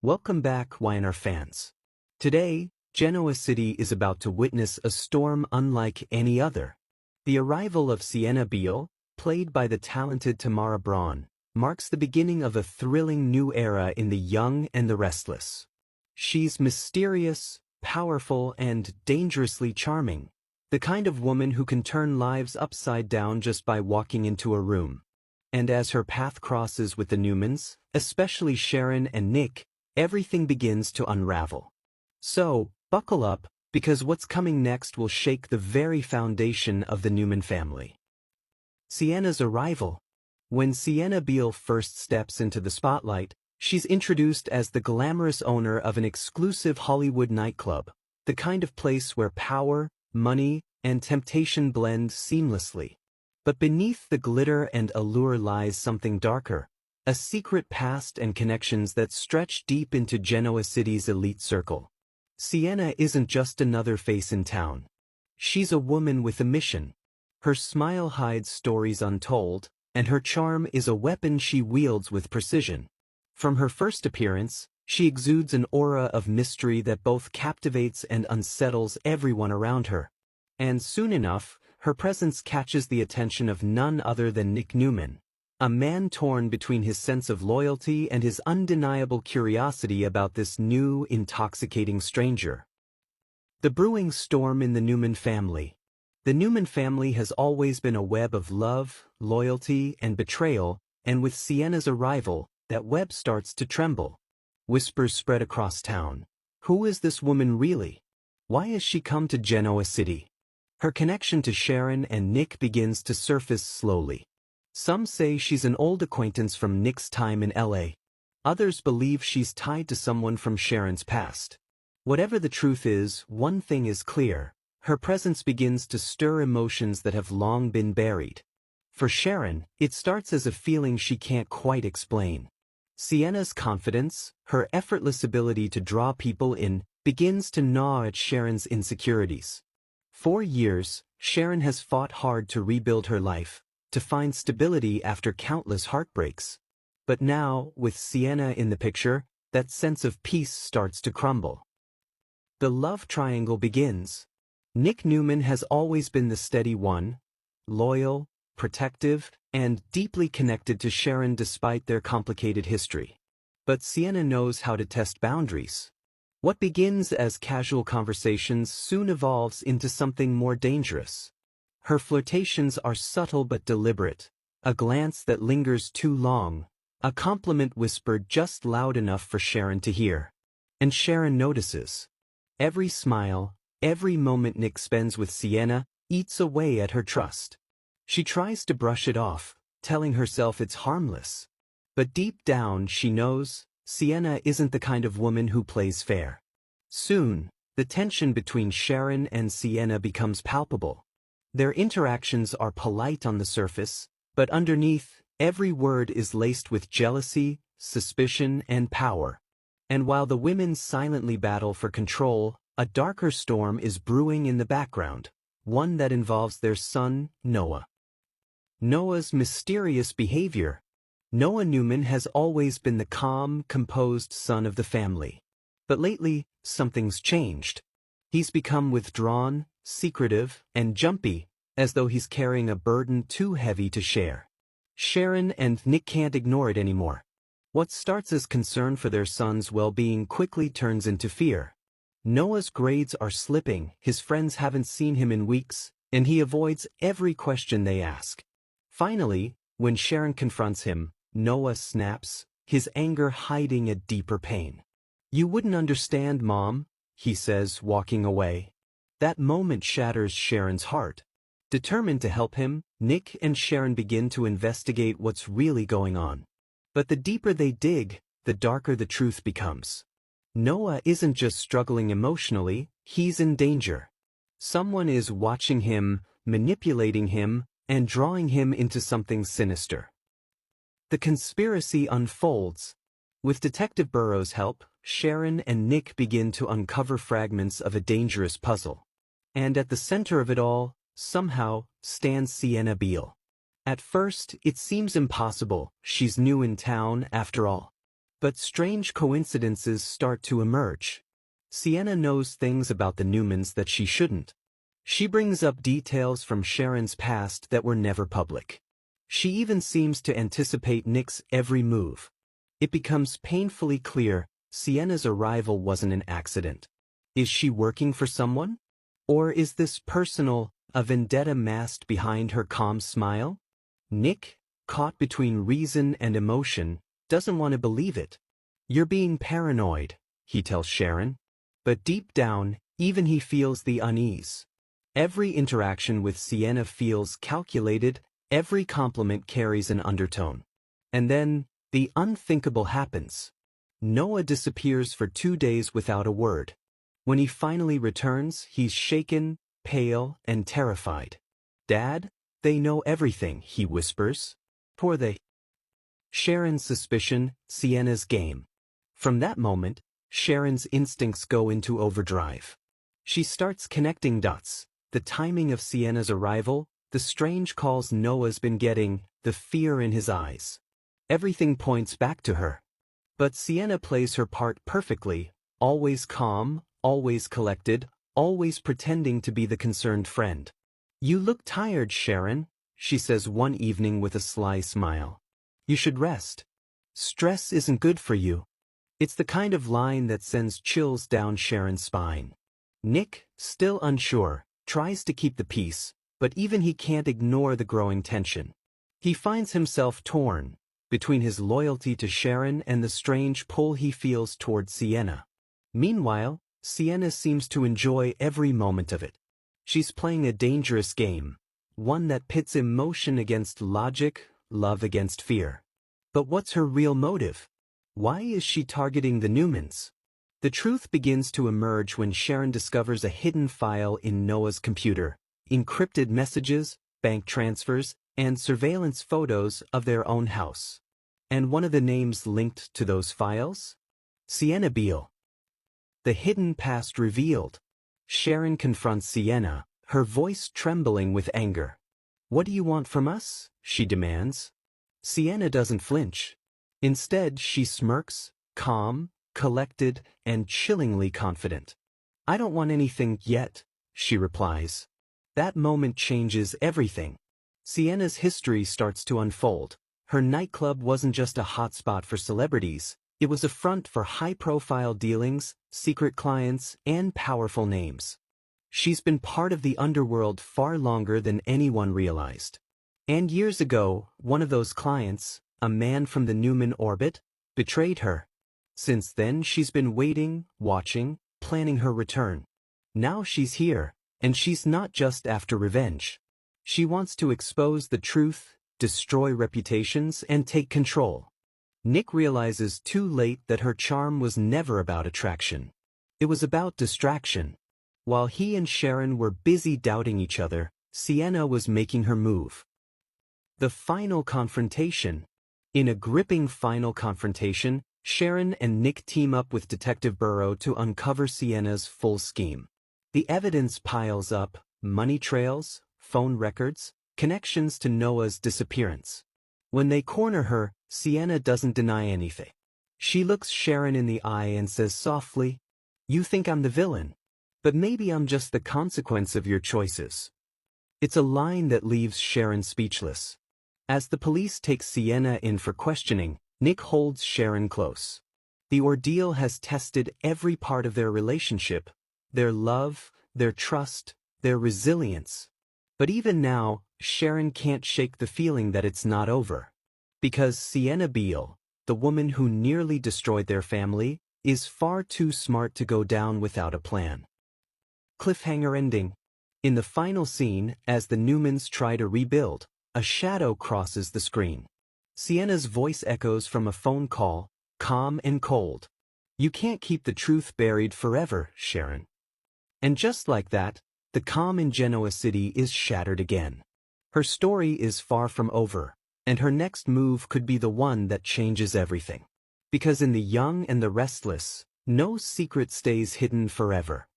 Welcome back, YNR fans. Today, Genoa City is about to witness a storm unlike any other. The arrival of Sienna Beall, played by the talented Tamara Braun, marks the beginning of a thrilling new era in The Young and the Restless. She's mysterious, powerful, and dangerously charming, the kind of woman who can turn lives upside down just by walking into a room. And as her path crosses with the Newmans, especially Sharon and Nick, everything begins to unravel. So, buckle up, because what's coming next will shake the very foundation of the Newman family. Sienna's arrival. When Sienna Beall first steps into the spotlight, she's introduced as the glamorous owner of an exclusive Hollywood nightclub, the kind of place where power, money, and temptation blend seamlessly. But beneath the glitter and allure lies something darker. A secret past and connections that stretch deep into Genoa City's elite circle. Sienna isn't just another face in town. She's a woman with a mission. Her smile hides stories untold, and her charm is a weapon she wields with precision. From her first appearance, she exudes an aura of mystery that both captivates and unsettles everyone around her. And soon enough, her presence catches the attention of none other than Nick Newman, a man torn between his sense of loyalty and his undeniable curiosity about this new, intoxicating stranger. The brewing storm in the Newman family. The Newman family has always been a web of love, loyalty, and betrayal, and with Sienna's arrival, that web starts to tremble. Whispers spread across town. Who is this woman really? Why has she come to Genoa City? Her connection to Sharon and Nick begins to surface slowly. Some say she's an old acquaintance from Nick's time in LA. Others believe she's tied to someone from Sharon's past. Whatever the truth is, one thing is clear. Her presence begins to stir emotions that have long been buried. For Sharon, it starts as a feeling she can't quite explain. Sienna's confidence, her effortless ability to draw people in, begins to gnaw at Sharon's insecurities. For years, Sharon has fought hard to rebuild her life, to find stability after countless heartbreaks. But now, with Sienna in the picture, that sense of peace starts to crumble. The love triangle begins. Nick Newman has always been the steady one, loyal, protective, and deeply connected to Sharon despite their complicated history. But Sienna knows how to test boundaries. What begins as casual conversations soon evolves into something more dangerous. Her flirtations are subtle but deliberate, a glance that lingers too long, a compliment whispered just loud enough for Sharon to hear. And Sharon notices. Every smile, every moment Nick spends with Sienna, eats away at her trust. She tries to brush it off, telling herself it's harmless. But deep down she knows, Sienna isn't the kind of woman who plays fair. Soon, the tension between Sharon and Sienna becomes palpable. Their interactions are polite on the surface, but underneath, every word is laced with jealousy, suspicion, and power. And while the women silently battle for control, a darker storm is brewing in the background, one that involves their son, Noah. Noah's mysterious behavior. Noah Newman has always been the calm, composed son of the family. But lately, something's changed. He's become withdrawn, secretive, and jumpy, as though he's carrying a burden too heavy to share. Sharon and Nick can't ignore it anymore. What starts as concern for their son's well-being quickly turns into fear. Noah's grades are slipping, his friends haven't seen him in weeks, and he avoids every question they ask. Finally, when Sharon confronts him, Noah snaps, his anger hiding a deeper pain. "You wouldn't understand, Mom," he says, walking away. That moment shatters Sharon's heart. Determined to help him, Nick and Sharon begin to investigate what's really going on. But the deeper they dig, the darker the truth becomes. Noah isn't just struggling emotionally, he's in danger. Someone is watching him, manipulating him, and drawing him into something sinister. The conspiracy unfolds. With Detective Burrow's help, Sharon and Nick begin to uncover fragments of a dangerous puzzle. And at the center of it all, somehow, stands Sienna Beall. At first, it seems impossible, she's new in town after all. But strange coincidences start to emerge. Sienna knows things about the Newmans that she shouldn't. She brings up details from Sharon's past that were never public. She even seems to anticipate Nick's every move. It becomes painfully clear Sienna's arrival wasn't an accident. Is she working for someone? Or is this personal, a vendetta masked behind her calm smile? Nick, caught between reason and emotion, doesn't want to believe it. "You're being paranoid," he tells Sharon. But deep down, even he feels the unease. Every interaction with Sienna feels calculated, every compliment carries an undertone. And then, the unthinkable happens. Noah disappears for 2 days without a word. When he finally returns, he's shaken, pale, and terrified. "Dad, they know everything," he whispers. "Poor they." Sharon's suspicion, Sienna's game. From that moment, Sharon's instincts go into overdrive. She starts connecting dots, the timing of Sienna's arrival, the strange calls Noah's been getting, the fear in his eyes. Everything points back to her. But Sienna plays her part perfectly, always calm, always collected, always pretending to be the concerned friend. "You look tired, Sharon," she says one evening with a sly smile. "You should rest. Stress isn't good for you." It's the kind of line that sends chills down Sharon's spine. Nick, still unsure, tries to keep the peace, but even he can't ignore the growing tension. He finds himself torn between his loyalty to Sharon and the strange pull he feels toward Sienna. Meanwhile, Sienna seems to enjoy every moment of it. She's playing a dangerous game, one that pits emotion against logic, love against fear. But what's her real motive? Why is she targeting the Newmans? The truth begins to emerge when Sharon discovers a hidden file in Noah's computer, encrypted messages, bank transfers, and surveillance photos of their own house. And one of the names linked to those files? Sienna Beall. The hidden past revealed. Sharon confronts Sienna, her voice trembling with anger. "What do you want from us?" she demands. Sienna doesn't flinch. Instead, she smirks, calm, collected, and chillingly confident. "I don't want anything yet," she replies. That moment changes everything. Sienna's history starts to unfold. Her nightclub wasn't just a hotspot for celebrities, it was a front for high-profile dealings, secret clients, and powerful names. She's been part of the underworld far longer than anyone realized. And years ago, one of those clients, a man from the Newman orbit, betrayed her. Since then, she's been waiting, watching, planning her return. Now she's here, and she's not just after revenge. She wants to expose the truth, destroy reputations, and take control. Nick realizes too late that her charm was never about attraction. It was about distraction. While he and Sharon were busy doubting each other, Sienna was making her move. The final confrontation. In a gripping final confrontation, Sharon and Nick team up with Detective Burrow to uncover Sienna's full scheme. The evidence piles up: money trails, phone records, connections to Noah's disappearance. When they corner her, Sienna doesn't deny anything. She looks Sharon in the eye and says softly, "You think I'm the villain, but maybe I'm just the consequence of your choices." It's a line that leaves Sharon speechless. As the police take Sienna in for questioning, Nick holds Sharon close. The ordeal has tested every part of their relationship, their love, their trust, their resilience. But even now, Sharon can't shake the feeling that it's not over. Because Sienna Beall, the woman who nearly destroyed their family, is far too smart to go down without a plan. Cliffhanger ending. In the final scene, as the Newmans try to rebuild, a shadow crosses the screen. Sienna's voice echoes from a phone call, calm and cold. "You can't keep the truth buried forever, Sharon." And just like that, the calm in Genoa City is shattered again. Her story is far from over, and her next move could be the one that changes everything. Because in The Young and the Restless, no secret stays hidden forever.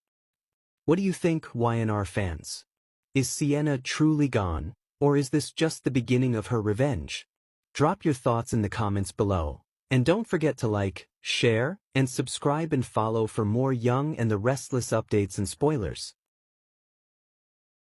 What do you think, Y&R fans? Is Sienna truly gone, or is this just the beginning of her revenge? Drop your thoughts in the comments below, And don't forget to like, share, and subscribe and follow for more Young and the Restless updates and spoilers.